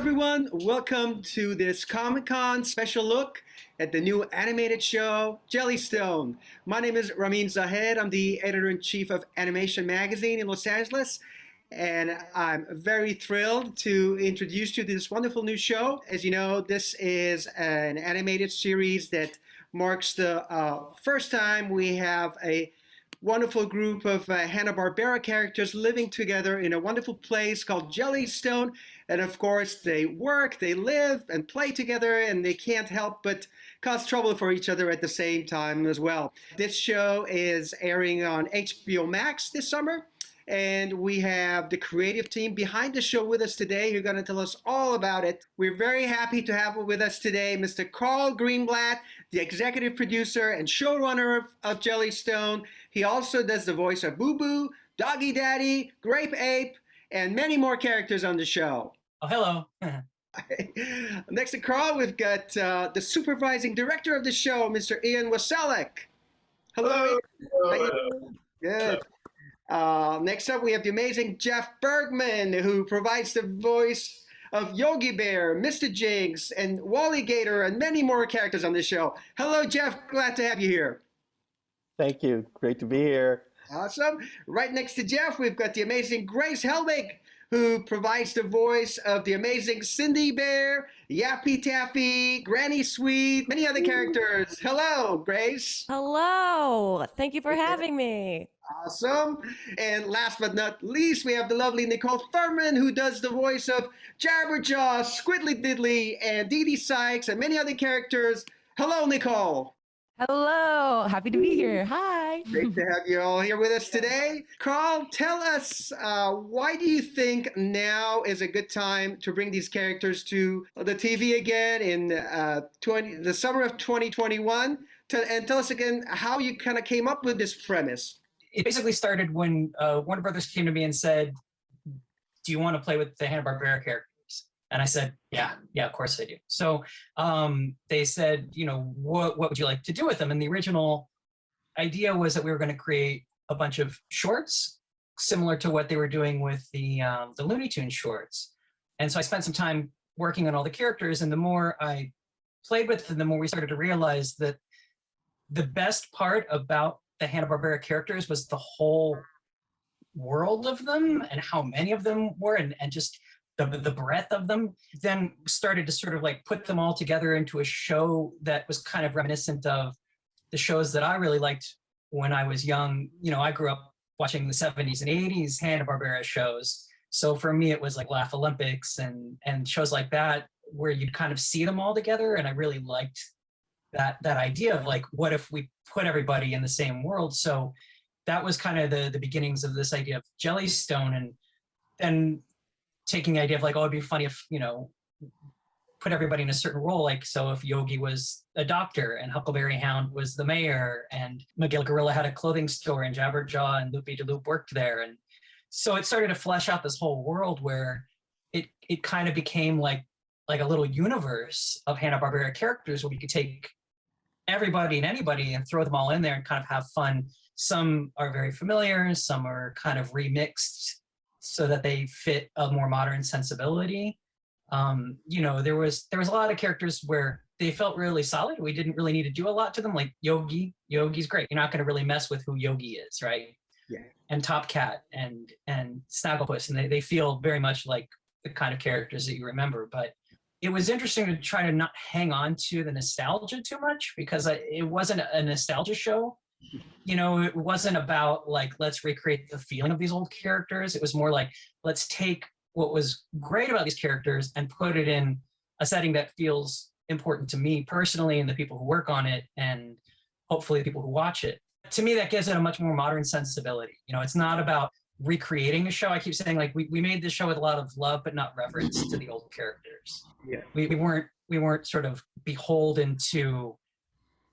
everyone, welcome to this Comic-Con special look at the new animated show, Jellystone. My name is RAMIN ZAHED. I'm the editor-in-chief of Animation Magazine in Los Angeles, and I'm very thrilled to introduce you to this wonderful new show. As you know, this is an animated series that marks the first time we have a wonderful group of Hanna-Barbera characters living together in a wonderful place called Jellystone. And of course, they work, they live, and play together, and they can't help but cause trouble for each other at the same time as well. This show is airing on HBO Max this summer, and we have the creative team behind the show with us today who are going to tell us all about it. We're very happy to have with us today Mr. Carl Greenblatt, the executive producer and showrunner of Jellystone. He also does the voice of Boo Boo, Doggy Daddy, Grape Ape, and many more characters on the show. Oh, hello. Next to Carl, we've got the supervising director of the show, Mr. Ian Wasseluk. Hello. Hello. Good. Next up, we have the amazing Jeff Bergman, who provides the voice of Yogi Bear, Mr. Jinx, and Wally Gator, and many more characters on the show. Hello, Jeff. Glad to have you here. Thank you. Great to be here. Awesome. Right next to Jeff, we've got the amazing Grace Helbig, who provides the voice of the amazing Cindy Bear, Yappy Taffy, Granny Sweet, many other characters. Hello, Grace. Hello. Thank you for having me. Awesome. And last but not least, we have the lovely Niccole Thurman, who does the voice of Jabberjaw, Squidly Diddly, and Dee Dee Sykes, and many other characters. Hello, Niccole. Hello. Happy to be here. Hi. Great to have you all here with us today. Carl, tell us, why do you think now is a good time to bring these characters to the TV again in the summer of 2021? And tell us again how you kind of came up with this premise. It basically started when Warner Brothers came to me and said, do you want to play with the Hanna-Barbera characters? And I said, yeah, of course I do. So they said, you know, what would you like to do with them? And the original idea was that we were going to create a bunch of shorts similar to what they were doing with the Looney Tunes shorts. And so I spent some time working on all the characters, and the more I played with them, the more we started to realize that the best part about the Hanna-Barbera characters was the whole world of them and how many of them were, and just the breadth of them. Then started to sort of like put them all together into a show that was kind of reminiscent of the shows that I really liked when I was young. You know, I grew up watching the 70s and 80s Hanna-Barbera shows. So for me, it was like Laugh Olympics and shows like that, where you'd kind of see them all together. And I really liked that idea of like, what if we put everybody in the same world? So that was kind of the beginnings of this idea of Jellystone, and then taking the idea of like, oh, it'd be funny if, you know, put everybody in a certain role. Like, so if Yogi was a doctor and Huckleberry Hound was the mayor and Miguel Gorilla had a clothing store and Jabberjaw and Loopy de Loop worked there. And so it started to flesh out this whole world where it kind of became like a little universe of Hanna-Barbera characters where we could take everybody and anybody and throw them all in there and kind of have fun. Some are very familiar, some are kind of remixed so that they fit a more modern sensibility. You know, there was a lot of characters where they felt really solid. We didn't really need to do a lot to them, like Yogi. Yogi's great. You're not going to really mess with who Yogi is, right? Yeah. And Top Cat and Snagglepuss, and they feel very much like the kind of characters that you remember. But it was interesting to try to not hang on to the nostalgia too much, because it wasn't a nostalgia show. You know, it wasn't about like, let's recreate the feeling of these old characters. It was more like, let's take what was great about these characters and put it in a setting that feels important to me personally and the people who work on it, and hopefully the people who watch it. To me, that gives it a much more modern sensibility. You know, it's not about recreating a show. I keep saying like, we made this show with a lot of love, but not reverence to the old characters. Yeah. We weren't sort of beholden to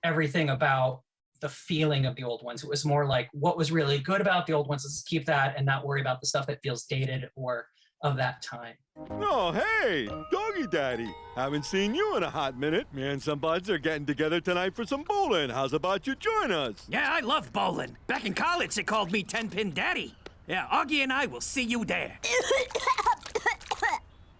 everything about the feeling of the old ones. It was more like, what was really good about the old ones, let's keep that and not worry about the stuff that feels dated or of that time. Oh, hey, Doggy Daddy. Haven't seen you in a hot minute. Me and some buds are getting together tonight for some bowling. How's about you join us? Yeah, I love bowling. Back in college, they called me 10-Pin Daddy. Yeah, Augie and I will see you there.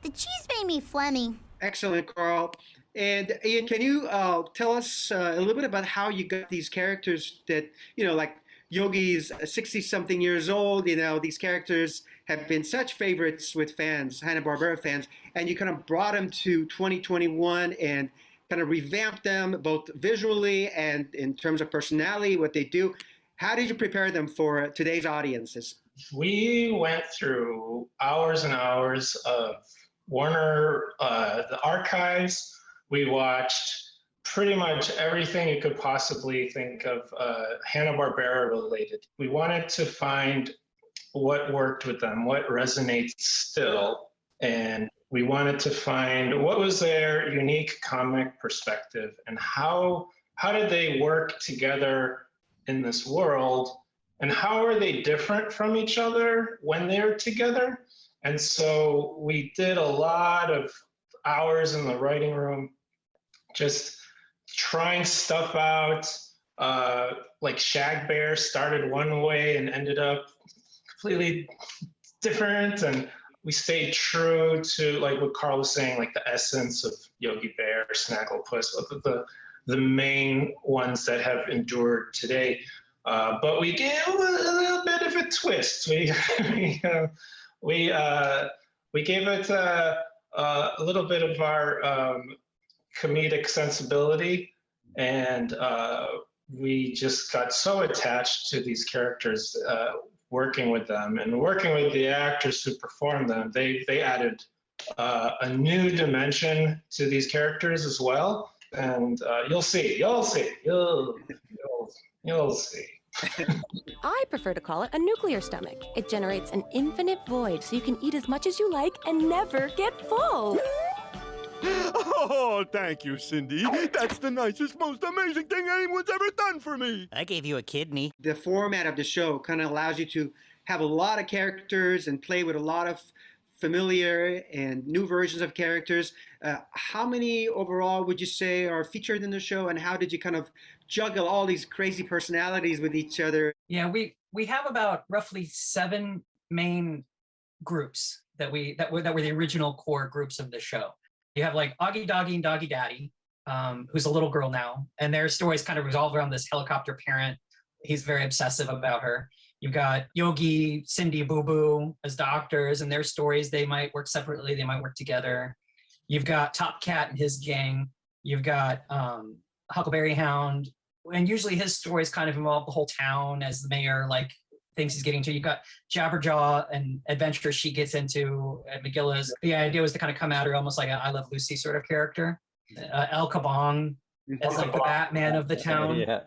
The cheese may calling me Flemmy. Excellent, Carl. And Ian, can you tell us a little bit about how you got these characters that, like Yogi's 60-something years old, these characters have been such favorites with fans, Hanna-Barbera fans, and you kind of brought them to 2021 and kind of revamped them both visually and in terms of personality, what they do. How did you prepare them for today's audiences? We went through hours and hours of Warner, the archives. We watched pretty much everything you could possibly think of Hanna-Barbera related. We wanted to find what worked with them, what resonates still, and we wanted to find what was their unique comic perspective and how did they work together in this world, and how are they different from each other when they're together. And so we did a lot of hours in the writing room just trying stuff out. Like Shag Bear started one way and ended up completely different, and we stayed true to, like what Carl was saying, like the essence of Yogi Bear, Snagglepuss, the main ones that have endured today. But we gave a little bit of a twist. We gave it a little bit of our comedic sensibility, and we just got so attached to these characters, working with them and working with the actors who perform them. They added a new dimension to these characters as well, and you'll see. I prefer to call it a nuclear stomach. It generates an infinite void, so you can eat as much as you like and never get full. Oh, thank you, Cindy. That's the nicest, most amazing thing anyone's ever done for me. I gave you a kidney. The format of the show kind of allows you to have a lot of characters and play with a lot of familiar and new versions of characters. How many overall would you say are featured in the show, and how did you kind of juggle all these crazy personalities with each other? Yeah, we have about roughly 7 main groups that were the original core groups of the show. You have like Augie Doggy and Doggy Daddy, who's a little girl now, and their stories kind of revolve around this helicopter parent. He's very obsessive about her. You've got Yogi, Cindy, Boo Boo as doctors, and their stories, they might work separately, they might work together. You've got Top Cat and his gang. You've got Huckleberry Hound, and usually his stories kind of involve the whole town as the mayor thinks he's getting to. You've got Jabberjaw and adventures she gets into at McGilla's. The idea was to kind of come at her almost like an I Love Lucy sort of character. El Kabong as like the Batman of the town. Yeah.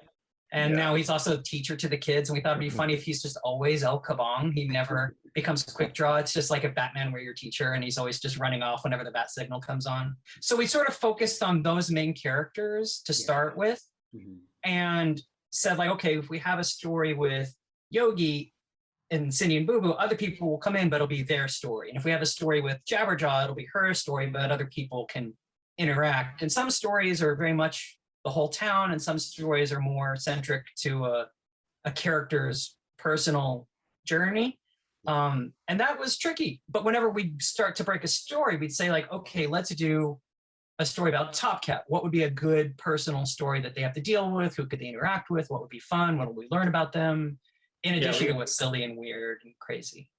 And now he's also a teacher to the kids. And we thought it'd be funny if he's just always El Kabong. He never becomes Quick Draw. It's just like a Batman where you're teacher and he's always just running off whenever the bat signal comes on. So we sort of focused on those main characters to start with, and said like, okay, if we have a story with Yogi and Cindy and Boo Boo, other people will come in, but it'll be their story. And if we have a story with Jabberjaw, it'll be her story, but other people can interact. And some stories are very much the whole town, and some stories are more centric to a character's personal journey. And that was tricky. But whenever we start to break a story, we'd say like, okay, let's do a story about Top Cat. What would be a good personal story that they have to deal with? Who could they interact with? What would be fun? What will we learn about them? In addition to what's silly and weird and crazy.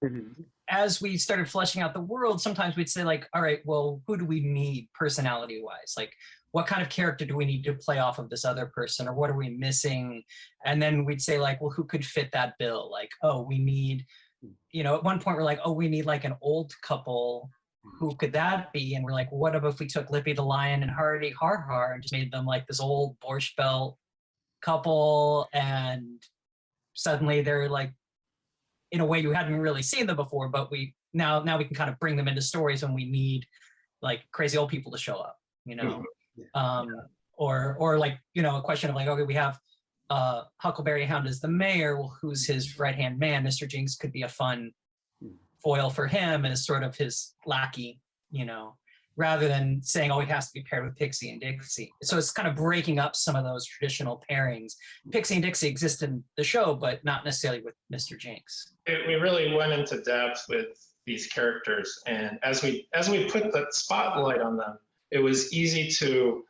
As we started fleshing out the world, sometimes we'd say like, all right, well, who do we need personality-wise? Like, what kind of character do we need to play off of this other person, or what are we missing? And then we'd say like, well, who could fit that bill? Like, oh, we need, at one point we're like, oh, we need like an old couple. Who could that be? And we're like, what if we took Lippy the Lion and Hardy Har Har and just made them like this old Borscht Belt couple, and suddenly they're like, in a way you hadn't really seen them before, but now we can kind of bring them into stories when we need like crazy old people to show up, or like, a question of like, okay, we have Huckleberry Hound as the mayor. Well, who's his right-hand man? Mr. Jinx could be a fun foil for him as sort of his lackey, rather than saying, oh, it has to be paired with Pixie and Dixie. So it's kind of breaking up some of those traditional pairings. Pixie and Dixie exist in the show, but not necessarily with Mr. Jinx. We really went into depth with these characters. And as we put the spotlight on them, it was easy to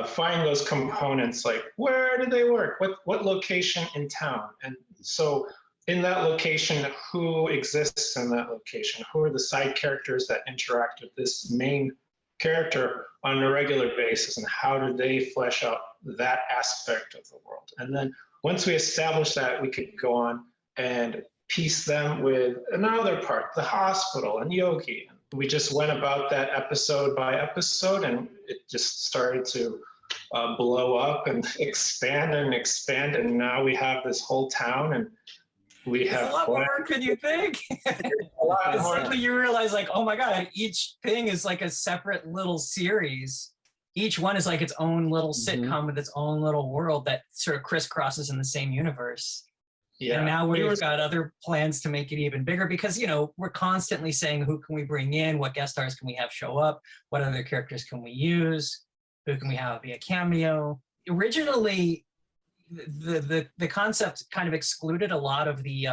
find those components, like where do they work? What location in town? And so in that location, who exists in that location? Who are the side characters that interact with this main character on a regular basis, and how do they flesh out that aspect of the world? And then once we established that, we could go on and piece them with another part, the hospital and Yogi. We just went about that episode by episode, and it just started to blow up and expand, and now we have this whole town, and we have a lot more work than you think. Suddenly you realize, like, oh my God, each thing is like a separate little series. Each one is like its own little sitcom with its own little world that sort of crisscrosses in the same universe. Yeah. And now we've got other plans to make it even bigger, because, you know, we're constantly saying, who can we bring in? What guest stars can we have show up? What other characters can we use? Who can we have be a cameo? Originally, the concept kind of excluded a lot of the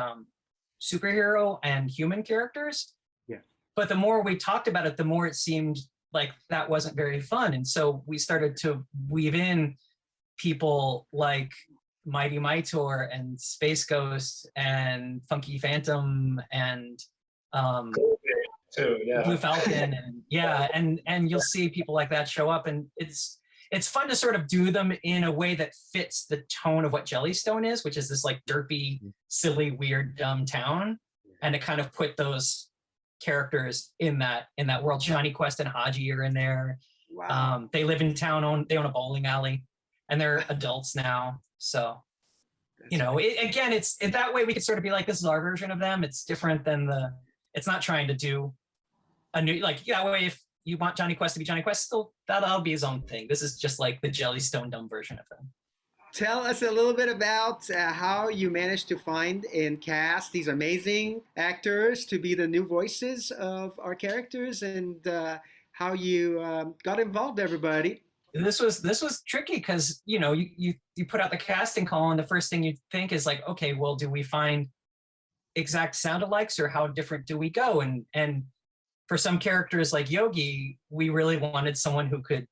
superhero and human characters. Yeah. But the more we talked about it, the more it seemed like that wasn't very fun. And so we started to weave in people like Mighty Mightor and Space Ghost and Funky Phantom and Blue Falcon, and and you'll see people like that show up, and it's fun to sort of do them in a way that fits the tone of what Jellystone is, which is this like derpy, silly, weird, dumb town, and to kind of put those characters in that world. Johnny Quest and Haji are in there. Wow. They live in town, they own a bowling alley, and they're adults now. So, you know, it's that way we could sort of be like, this is our version of them. It's different than it's not trying to do a new, like, that way if you want Johnny Quest to be Johnny Quest, still that'll be his own thing. This is just like the Jellystone dumb version of them. Tell us a little bit about how you managed to find and cast these amazing actors to be the new voices of our characters, and how you got involved, everybody. This was tricky because, you know, you put out the casting call, and the first thing you think is like, okay, well, do we find exact sound-alikes, or how different do we go? And for some characters like Yogi, we really wanted someone who could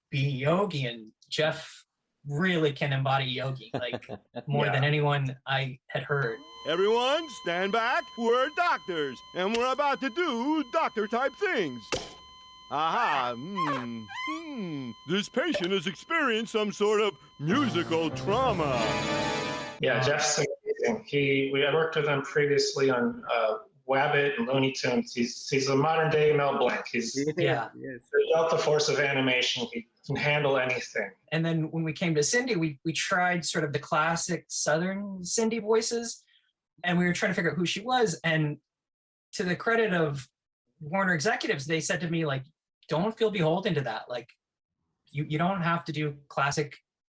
be Yogi, and Jeff really can embody Yogi, like more than anyone I had heard. Everyone, stand back. We're doctors, and we're about to do doctor-type things. Aha, this patient has experienced some sort of musical trauma. Yeah, Jeff's amazing. I worked with him previously on Wabbit and Looney Tunes. He's a modern day Mel Blanc. He's yeah. the delta force of animation. He can handle anything. And then when we came to Cindy, we tried sort of the classic Southern Cindy voices, and we were trying to figure out who she was. And to the credit of Warner executives, they said to me, like, don't feel beholden to that. Like, you don't have to do classic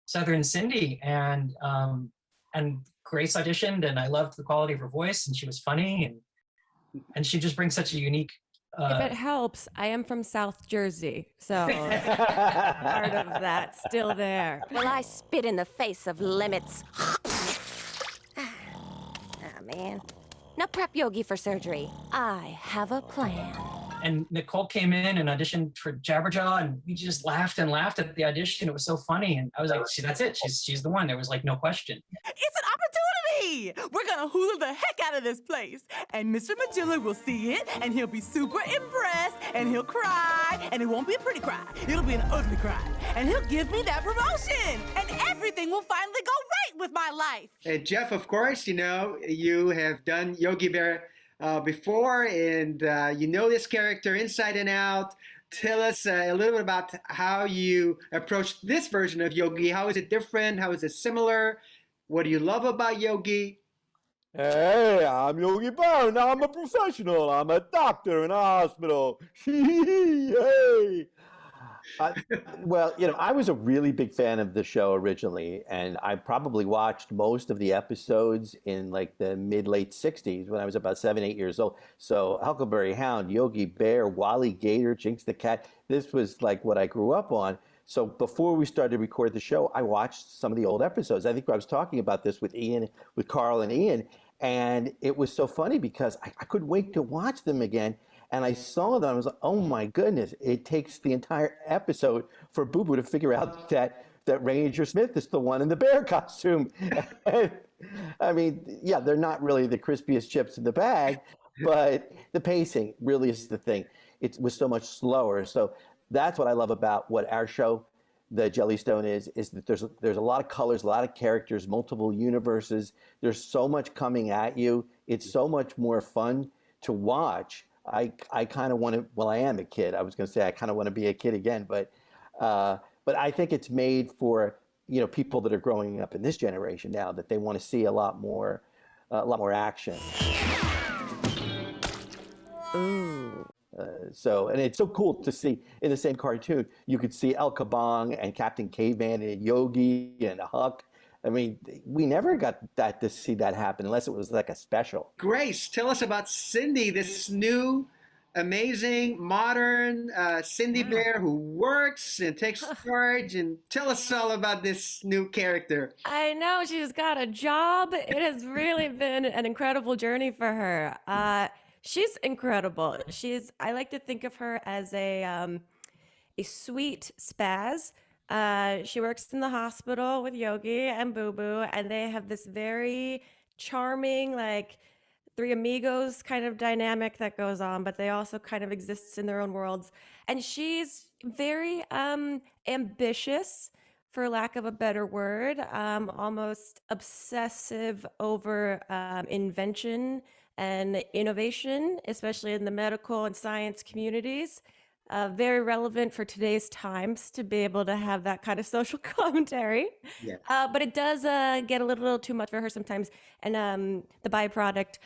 Southern Cindy. And Grace auditioned, and I loved the quality of her voice, and she was funny, and she just brings such a unique. If it helps, I am from South Jersey, so part of that's still there. Well, I spit in the face of limits. Ah, man. Now prep Yogi for surgery. I have a plan. And Niccole came in and auditioned for Jabberjaw, and we just laughed and laughed at the audition. It was so funny, and I was like, that's it. She's the one. There was like no question. It's an opportunity. We're gonna hula the heck out of this place, and Mr. Magilla will see it, and he'll be super impressed, and he'll cry, and it won't be a pretty cry. It'll be an ugly cry, and he'll give me that promotion, and everything will finally go right with my life. And Jeff, of course, you know, you have done Yogi Bear before, and you know this character inside and out. Tell us a little bit about how you approached this version of Yogi. How is it different? How is it similar? What do you love about Yogi? Hey, I'm Yogi Bear, and I'm a professional. I'm a doctor in a hospital. Hey! Well, you know, I was a really big fan of the show originally, and I probably watched most of the episodes in like the mid-late 60s when I was about 7, 8 years old. So Huckleberry Hound, Yogi Bear, Wally Gator, Jinx the Cat, this was like what I grew up on. So before we started to record the show, I watched some of the old episodes. I think I was talking about this with Carl and Ian, And it was so funny because I couldn't wait to watch them again. And I saw them. I was like, oh my goodness, it takes the entire episode for Boo Boo to figure out that Ranger Smith is the one in the bear costume. I mean, yeah, they're not really the crispiest chips in the bag, but the pacing really is the thing. It was so much slower. So that's what I love about what our show, the Jellystone, is that there's a lot of colors, a lot of characters, multiple universes. There's so much coming at you. It's so much more fun to watch. I kind of want to. Well, I am a kid. I was going to say I kind of want to be a kid again, but I think it's made for people that are growing up in this generation now, that they want to see a lot more action. Ooh. And it's so cool to see in the same cartoon. You could see El Kabong and Captain Caveman and Yogi and Huck. I mean, we never got to see that happen unless it was like a special. Grace, tell us about Cindy, this new, amazing, modern Cindy Bear who works and takes charge. And tell us all about this new character. I know, she's got a job. It has really been an incredible journey for her. She's incredible. I like to think of her as a sweet spaz. She works in the hospital with Yogi and Boo Boo, and they have this very charming, like, three amigos kind of dynamic that goes on, but they also kind of exist in their own worlds. And she's very ambitious, for lack of a better word, almost obsessive over invention and innovation, especially in the medical and science communities. Very relevant for today's times to be able to have that kind of social commentary. Yeah. But it does get a little too much for her sometimes. And the byproduct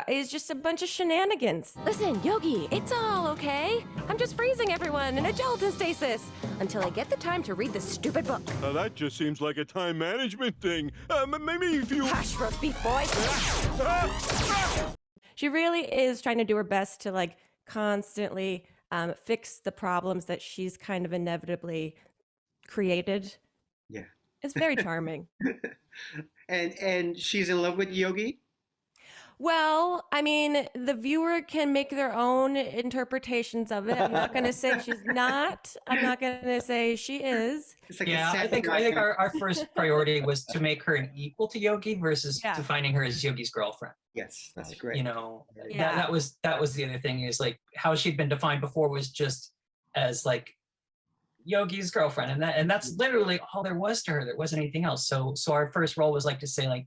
is just a bunch of shenanigans. Listen, Yogi, it's all okay. I'm just freezing everyone in a gelatin stasis until I get the time to read this stupid book. That just seems like a time management thing. Maybe if you... Hush, roast beef boy. She really is trying to do her best to, like, constantly fix the problems that she's kind of inevitably created. Yeah. It's very charming. And she's in love with Yogi? Well, I mean, the viewer can make their own interpretations of it. I'm not going to say she's not. I'm not going to say she is. It's like Yeah, I think our first priority was to make her an equal to Yogi versus defining her as Yogi's girlfriend. Yes, that's great. You know, Yeah. that was the other thing, is like how she'd been defined before was just as like Yogi's girlfriend, and that's literally all there was to her. There wasn't anything else. So our first role was like to say, like,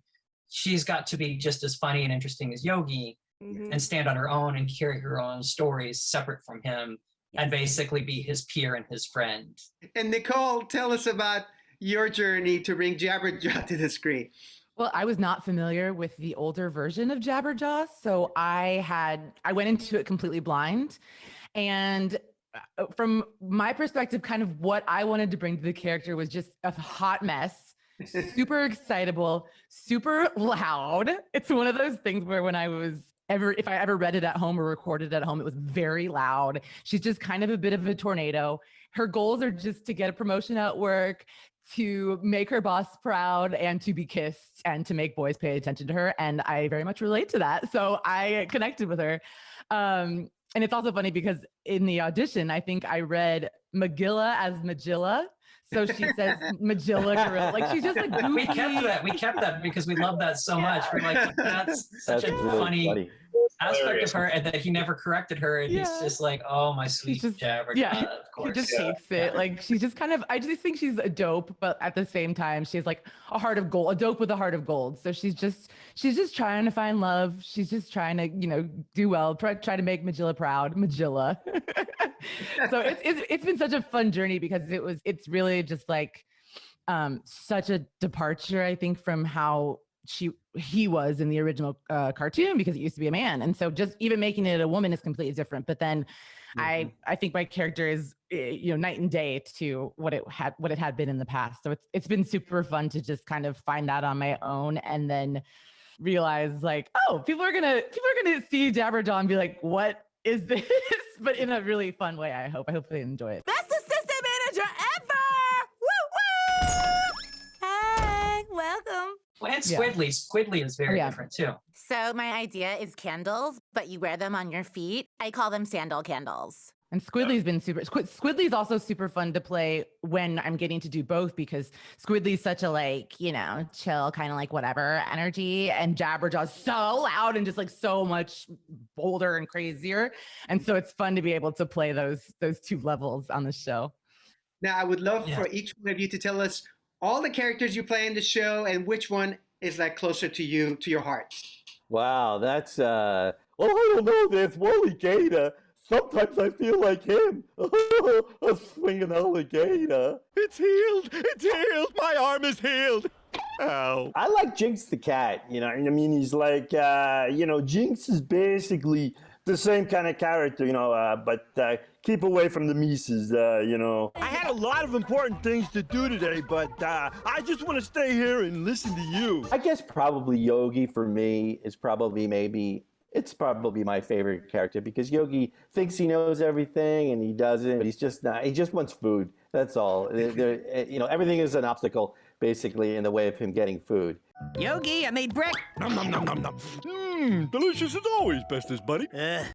she's got to be just as funny and interesting as Yogi, and stand on her own and carry her own stories separate from him, and basically be his peer and his friend. And Niccole, tell us about your journey to bring Jabberjaw to the screen. Well, I was not familiar with the older version of Jabberjaw, so I went into it completely blind. And from my perspective, kind of what I wanted to bring to the character was just a hot mess, super excitable, super loud. It's one of those things where if I ever read it at home or recorded at home, it was very loud. She's just kind of a bit of a tornado. Her goals are just to get a promotion at work, to make her boss proud, and to be kissed, and to make boys pay attention to her. And I very much relate to that. So I connected with her. And it's also funny because in the audition, I think I read Magilla as Magilla. So she says Magilla Gorilla. Like, she's just like goofy. We kept that because we love that so much. We're like, that's such a really funny aspect of her, and that he never corrected her, and he's just like, oh, my sweet Jabberjaw. Of course. He just takes it. Like, she's just kind of, I just think she's a dope, but at the same time, she's like a heart of gold, a dope with a heart of gold. So she's just trying to find love. She's just trying to, do well, try to make Magilla proud. Magilla. So it's been such a fun journey because it's really just like such a departure, I think, from how he was in the original cartoon, because it used to be a man. And so just even making it a woman is completely different. But then I think my character is, night and day to what it had been in the past. So it's been super fun to just kind of find that on my own, and then realize, like, oh, people are gonna see Jabberjaw and be like, what is this? But in a really fun way. I hope they enjoy it. Best assistant manager ever! Woo woo! Hey, welcome. And Yeah. Squidly is very yeah. different too. So my idea is candles, but you wear them on your feet. I call them sandal candles. And Squidly's been super. Squidly's also super fun to play when I'm getting to do both because Squidly's such a chill kind of like whatever energy, and Jabberjaw's so loud and just like so much bolder and crazier, and so it's fun to be able to play those two levels on the show. Now, I would love for each one of you to tell us all the characters you play in the show and which one is like closer to you, to your heart. Wow, that's well, I don't know. There's Wally Gator. Sometimes I feel like him, a swinging alligator. It's healed. It's healed. My arm is healed. Ow. I like Jinx the cat. I mean, he's like, Jinx is basically the same kind of character, but keep away from the Mises, I had a lot of important things to do today, but I just want to stay here and listen to you. I guess probably Yogi for me is probably it's probably my favorite character because Yogi thinks he knows everything and he doesn't. But he's just not. He just wants food. That's all. Everything is an obstacle basically in the way of him getting food. Yogi, I made break. Nom nom nom nom nom. Delicious as always, bestest buddy.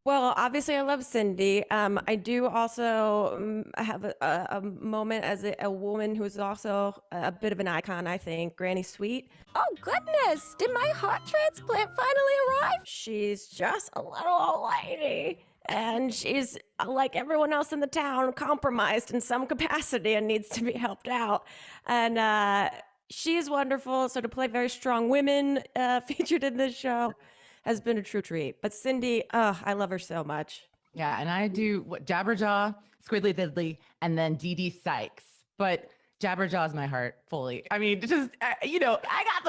Well, obviously, I love Cindy. I do also have a moment as a woman who's also a bit of an icon, I think, Granny Sweet. Oh, goodness. Did my heart transplant finally arrive? She's just a little old lady. And she's, like everyone else in the town, compromised in some capacity and needs to be helped out. And she's wonderful. So to play very strong women featured in this show has been a true treat. But Cindy, I love her so much. Yeah, and I do Jabberjaw, Squidly Diddly, and then Dee Dee Sykes. But Jabberjaw's my heart fully. I mean, just I got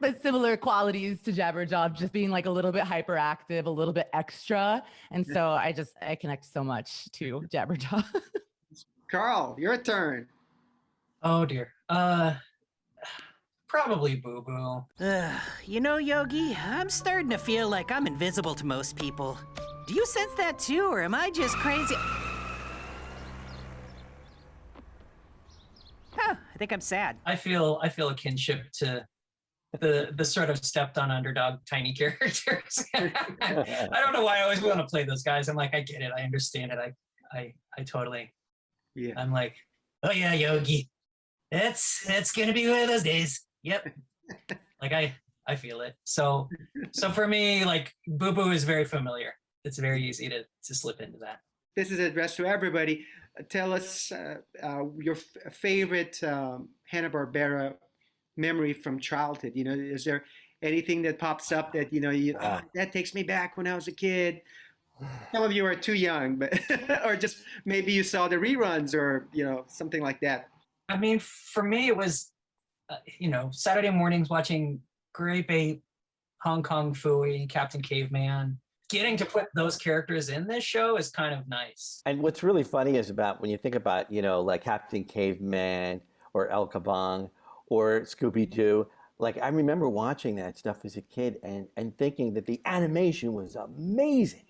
the similar qualities to Jabberjaw, just being like a little bit hyperactive, a little bit extra, and so I connect so much to Jabberjaw. Carl, your turn. Oh dear. Probably Boo Boo. Yogi, I'm starting to feel like I'm invisible to most people. Do you sense that too, or am I just crazy? I think I'm sad. I feel a kinship to the sort of stepped on underdog tiny characters. I don't know why I always want to play those guys. I'm like, I get it, I understand it. I totally. Yeah. I'm like, oh yeah, Yogi. It's gonna be one of those days. Yep. Like I feel it. So for me, like Boo Boo is very familiar. It's very easy to slip into that. This is addressed to everybody. Tell us your favorite Hanna-Barbera memory from childhood. Is there anything that pops up that that takes me back when I was a kid? Some of you are too young, but or just maybe you saw the reruns or something like that. I mean, for me, it was Saturday mornings watching Grape Ape, Hong Kong Phooey, Captain Caveman. Getting to put those characters in this show is kind of nice. And what's really funny is when you think about, like Captain Caveman or El Kabong or Scooby-Doo, like I remember watching that stuff as a kid and thinking that the animation was amazing.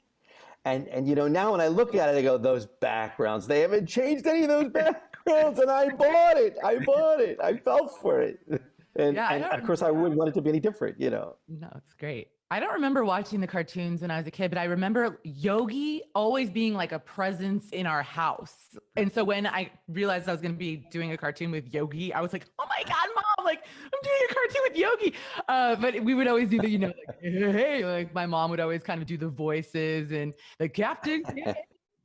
And now when I look at it, I go, those backgrounds, they haven't changed any of those backgrounds, and I bought it. I fell for it. And of course, I wouldn't want it to be any different, No, it's great. I don't remember watching the cartoons when I was a kid, but I remember Yogi always being like a presence in our house. And so when I realized I was going to be doing a cartoon with Yogi, I was like, oh my God, Mom, like I'm doing a cartoon with Yogi. But we would always do the, like, hey, like my mom would always kind of do the voices and the Captain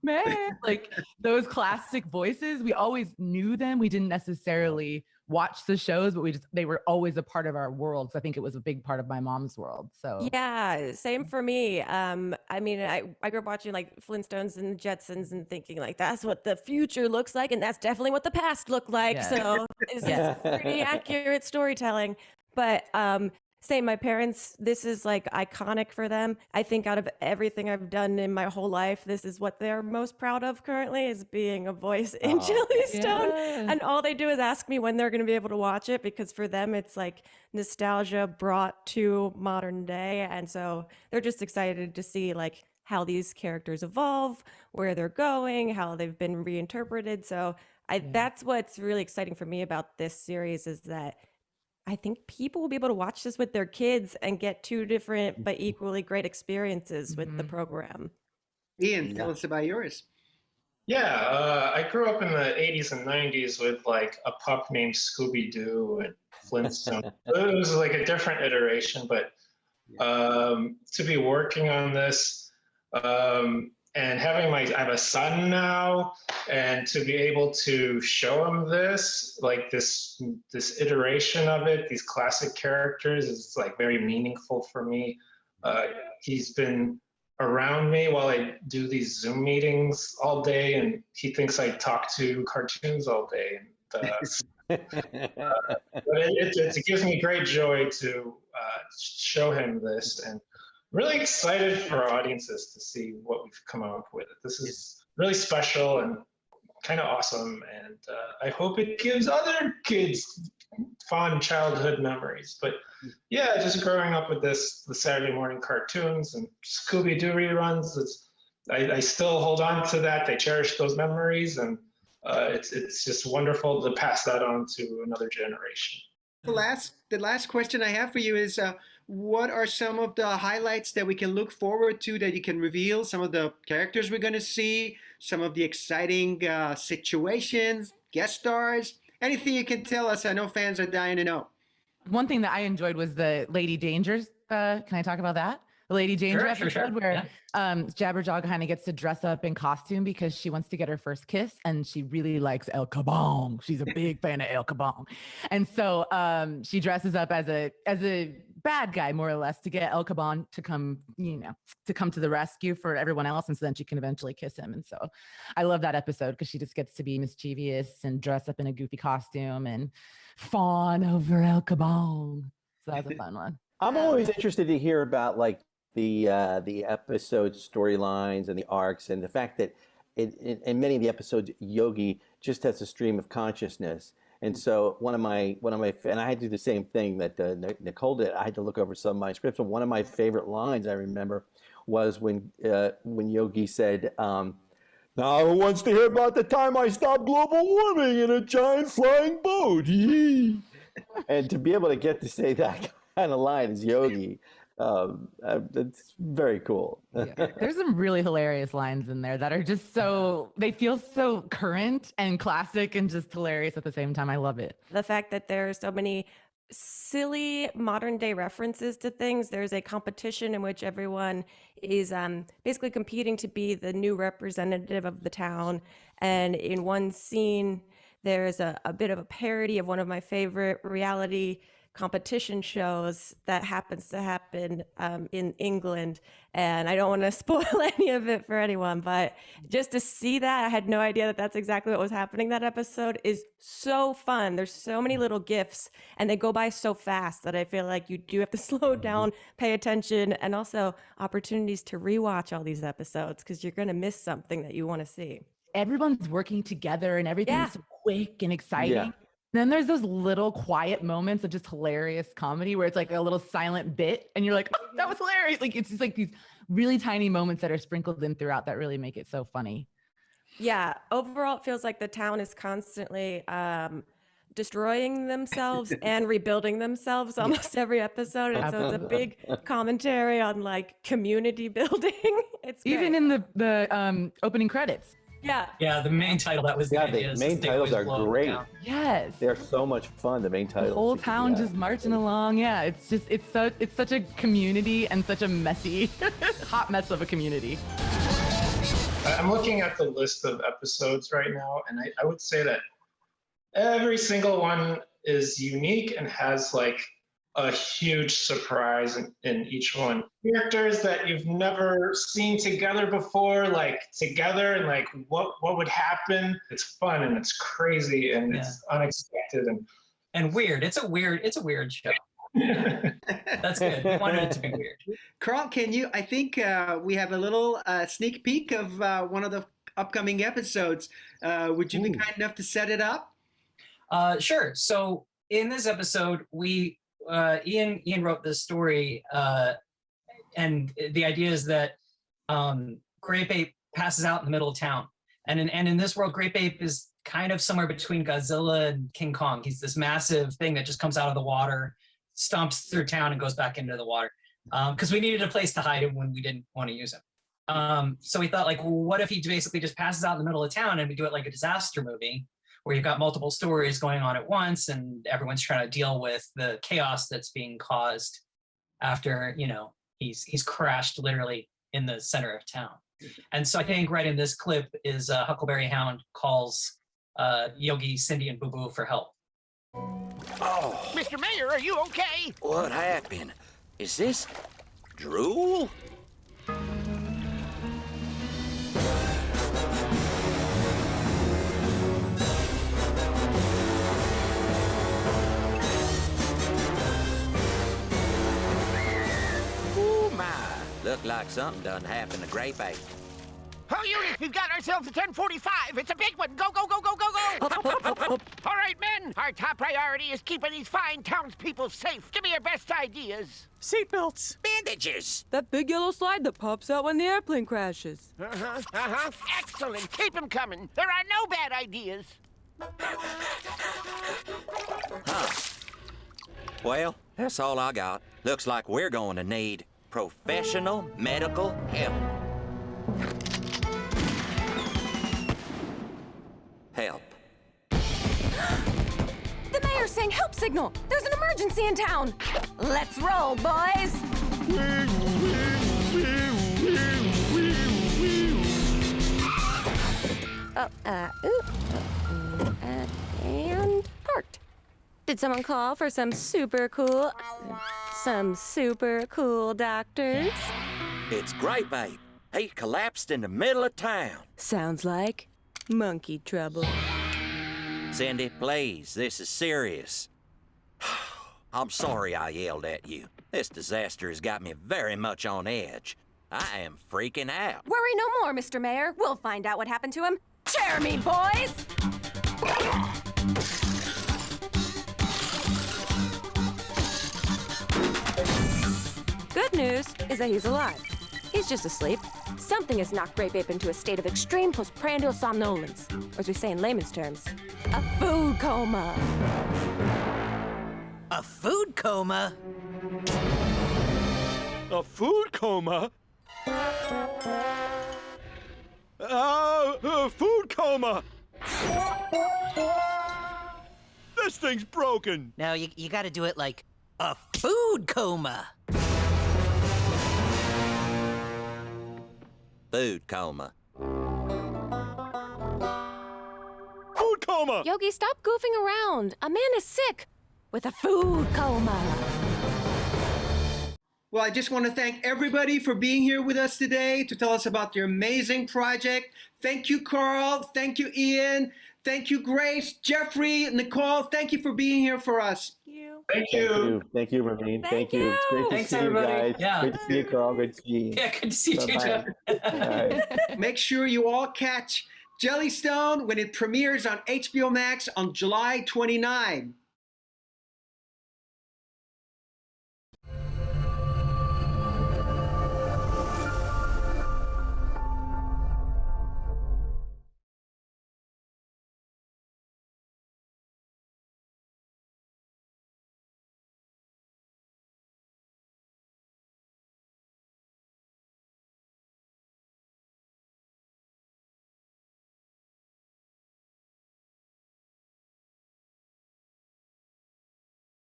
Man, like those classic voices. We always knew them. We didn't necessarily watch the shows, but they were always a part of our world. So I think it was a big part of my mom's world. So yeah, same for me. I mean, I grew up watching like Flintstones and Jetsons and thinking like that's what the future looks like, and that's definitely what the past looked like. Yeah. So it's pretty accurate storytelling. But same, my parents, this is like iconic for them. I think out of everything I've done in my whole life, this is what they're most proud of currently, is being a voice in Jellystone. Yeah. And all they do is ask me when they're going to be able to watch it, because for them, it's like nostalgia brought to modern day. And so they're just excited to see like how these characters evolve, where they're going, how they've been reinterpreted. So that's what's really exciting for me about this series, is that I think people will be able to watch this with their kids and get two different but equally great experiences with the program. Ian, tell us about yours. Yeah, I grew up in the 80s and 90s with like a pup named Scooby-Doo and Flintstone. It was like a different iteration, but to be working on this and having I have a son now, and to be able to show him this, like this iteration of it, these classic characters, is like very meaningful for me. He's been around me while I do these Zoom meetings all day, and he thinks I talk to cartoons all day. And, but it gives me great joy to show him this, and really excited for audiences to see what we've come up with. This is really special and kind of awesome, and I hope it gives other kids fond childhood memories. But yeah, just growing up with the Saturday morning cartoons and Scooby-Doo reruns, I still hold on to that. I cherish those memories, and it's just wonderful to pass that on to another generation. The last question I have for you is, what are some of the highlights that we can look forward to, that you can reveal? Some of the characters we're going to see, some of the exciting situations, guest stars, anything you can tell us. I know fans are dying to know. One thing that I enjoyed was the Lady Dangers. Can I talk about that? The Lady Danger episode where Jabberjaw kind of gets to dress up in costume because she wants to get her first kiss, and she really likes El Kabong. She's a big fan of El Kabong. And so she dresses up as a bad guy, more or less, to get El Kabong to come, to come to the rescue for everyone else. And so then she can eventually kiss him. And so I love that episode because she just gets to be mischievous and dress up in a goofy costume and fawn over El Kabong. So that's a fun one. I'm always interested to hear about like the episode storylines and the arcs, and the fact that in many of the episodes, Yogi just has a stream of consciousness. And so one of my, and I had to do the same thing that Niccole did. I had to look over some of my scripts, and one of my favorite lines I remember was when Yogi said, "Now who wants to hear about the time I stopped global warming in a giant flying boat?" And to be able to get to say that kind of line as Yogi, it's very cool. There's some really hilarious lines in there that are just they feel so current and classic and just hilarious at the same time. I love it. The fact that there are so many silly modern day references to things. There's a competition in which everyone is basically competing to be the new representative of the town. And in one scene, there's a bit of a parody of one of my favorite reality competition shows that happens to happen in England, and I don't want to spoil any of it for anyone, but just to see that, I had no idea that that's exactly what was happening. That episode is so fun. There's so many little gifts, and they go by so fast that I feel like you do have to slow down, pay attention, and also opportunities to rewatch all these episodes because you're going to miss something that you want to see. Everyone's working together and everything's so quick and exciting. Yeah. Then there's those little quiet moments of just hilarious comedy where it's like a little silent bit and you're like, oh, that was hilarious. Like it's just like these really tiny moments that are sprinkled in throughout that really make it so funny. Yeah, overall it feels like the town is constantly destroying themselves and rebuilding themselves almost every episode. And so it's a big commentary on like community building. It's great. Even in the opening credits. Yeah, the main title, that was the idea. The main titles are great. Yes. They're so much fun, the main titles. The whole town just marching along. Yeah, it's such a community and such a messy, hot mess of a community. I'm looking at the list of episodes right now, and I would say that every single one is unique and has like a huge surprise in each one. Characters that you've never seen together before, like together, and like what would happen. It's fun and it's crazy and it's unexpected and weird. It's a weird show. That's good. We wanted it to be weird. Carl, I think we have a little sneak peek of one of the upcoming episodes. Would you be kind enough to set it up? Sure. So in this episode, Ian wrote this story, and the idea is that Grape Ape passes out in the middle of town, and in this world, Grape Ape is kind of somewhere between Godzilla and King Kong. He's this massive thing that just comes out of the water, stomps through town and goes back into the water. Because we needed a place to hide him when we didn't want to use him. So we thought, like, well, what if he basically just passes out in the middle of town and we do it like a disaster movie where you've got multiple stories going on at once and everyone's trying to deal with the chaos that's being caused after, you know, he's crashed literally in the center of town. And so I think right in this clip is Huckleberry Hound calls Yogi, Cindy, and Boo Boo for help. Oh. Mr. Mayor, are you okay? What happened? Is this drool? Oh my. Look like something done happened to Grape Ape. All units, we've got ourselves a 1045. It's a big one. Go, go, go, go, go, go. All right, men. Our top priority is keeping these fine townspeople safe. Give me your best ideas. Seatbelts. Bandages. That big yellow slide that pops out when the airplane crashes. Excellent. Keep them coming. There are no bad ideas. Huh. Well, that's all I got. Looks like we're going to need professional medical help. Help. The mayor's saying help signal. There's an emergency in town. Let's roll, boys. And parked. Did someone call for some super cool doctors? It's Grape Ape. He collapsed in the middle of town. Sounds like monkey trouble. Cindy, please, this is serious. I'm sorry I yelled at you. This disaster has got me very much on edge. I am freaking out. Worry no more, Mr. Mayor. We'll find out what happened to him. Chair me, boys! Good news is that he's alive. He's just asleep. Something has knocked Grape Ape into a state of extreme postprandial somnolence, or as we say in layman's terms, a food coma. A food coma? A food coma? A food coma! This thing's broken! No, you gotta do it like a food coma. Food coma. Food coma! Yogi, stop goofing around. A man is sick with a food coma. Well, I just want to thank everybody for being here with us today to tell us about your amazing project. Thank you, Carl. Thank you, Ian. Thank you, Grace, Jeffrey, Niccole. Thank you for being here for us. Thank you. Thank you, Ramin. Thank you. It's great to Thanks, see everybody. you guys. Yeah. Great to see you, Carl. Great to see you. Yeah, good to see you too, Bye-bye. Jeff. All right. Make sure you all catch Jellystone when it premieres on HBO Max on July 29.